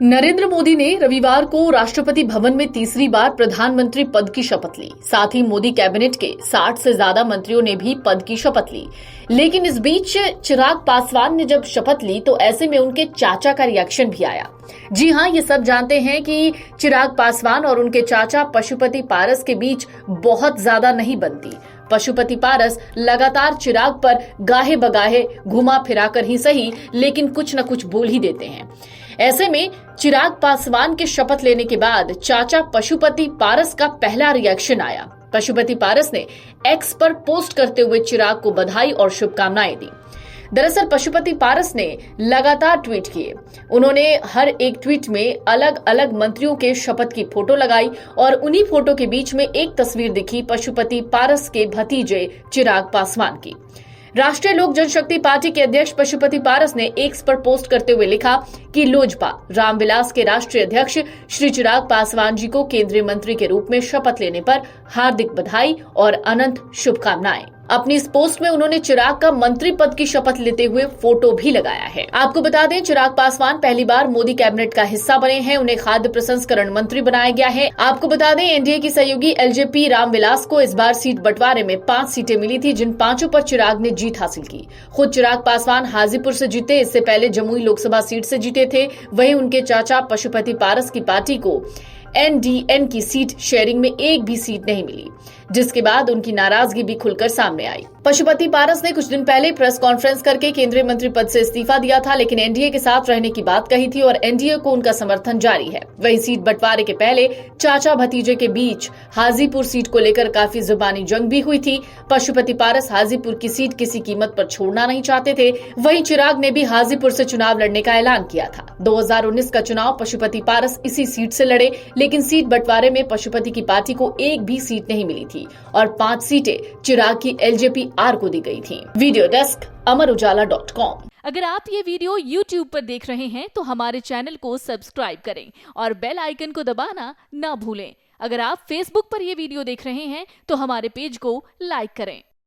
नरेंद्र मोदी ने रविवार को राष्ट्रपति भवन में तीसरी बार प्रधानमंत्री पद की शपथ ली। साथ ही मोदी कैबिनेट के 60 से ज्यादा मंत्रियों ने भी पद की शपथ ली। लेकिन इस बीच चिराग पासवान ने जब शपथ ली तो ऐसे में उनके चाचा का रिएक्शन भी आया। जी हां, ये सब जानते हैं कि चिराग पासवान और उनके चाचा पशुपति पारस के बीच बहुत ज्यादा नहीं बनती। पशुपति पारस लगातार चिराग पर गाहे बगाहे घुमा फिराकर ही सही, लेकिन कुछ न कुछ बोल ही देते हैं। ऐसे में चिराग पासवान के शपथ लेने के बाद चाचा पशुपति पारस का पहला रिएक्शन आया। पशुपति पारस ने एक्स पर पोस्ट करते हुए चिराग को बधाई और शुभकामनाएं दी। दरअसल पशुपति पारस ने लगातार ट्वीट किए। उन्होंने हर एक ट्वीट में अलग अलग मंत्रियों के शपथ की फोटो लगाई और उन्हीं फोटो के बीच में एक तस्वीर दिखी पशुपति पारस के भतीजे चिराग पासवान की। राष्ट्रीय लोक जनशक्ति पार्टी के अध्यक्ष पशुपति पारस ने एक्स पर पोस्ट करते हुए लिखा कि लोजपा रामविलास के राष्ट्रीय अध्यक्ष श्री चिराग पासवान जी को केंद्रीय मंत्री के रूप में शपथ लेने पर हार्दिक बधाई और अनंत शुभकामनाएं। अपनी इस पोस्ट में उन्होंने चिराग का मंत्री पद की शपथ लेते हुए फोटो भी लगाया है। आपको बता दें, चिराग पासवान पहली बार मोदी कैबिनेट का हिस्सा बने हैं। उन्हें खाद्य प्रसंस्करण मंत्री बनाया गया है। आपको बता दें, एनडीए की सहयोगी एलजेपी रामविलास को इस बार सीट बंटवारे में 5 सीटें मिली थी, जिन 5 पर चिराग ने जीत हासिल की। खुद चिराग पासवान हाजीपुर से जीते। इससे पहले जमुई लोकसभा सीट से जीते थे। वहीं उनके चाचा पशुपति पारस की पार्टी को एनडीएन की सीट शेयरिंग में एक भी सीट नहीं मिली, जिसके बाद उनकी नाराजगी भी खुलकर सामने आई। पशुपति पारस ने कुछ दिन पहले प्रेस कॉन्फ्रेंस करके केंद्रीय मंत्री पद से इस्तीफा दिया था, लेकिन एनडीए के साथ रहने की बात कही थी और एनडीए को उनका समर्थन जारी है। वहीं सीट बंटवारे के पहले चाचा भतीजे के बीच हाजीपुर सीट को लेकर काफी जुबानी जंग भी हुई थी। पशुपति पारस हाजीपुर की सीट किसी कीमत पर छोड़ना नहीं चाहते थे। वहीं चिराग ने भी हाजीपुर से चुनाव लड़ने का ऐलान किया था। 2019 का चुनाव पशुपति पारस इसी सीट से लड़े, लेकिन सीट बंटवारे में पशुपति की पार्टी को एक भी सीट नहीं मिली थी और 5 सीटें चिराग की एलजेपी आर को दी गई थी। Video desk amarujala.com। अगर आप ये वीडियो YouTube पर देख रहे हैं तो हमारे चैनल को सब्सक्राइब करें और बेल आइकन को दबाना ना भूलें। अगर आप Facebook पर ये वीडियो देख रहे हैं तो हमारे पेज को लाइक करें।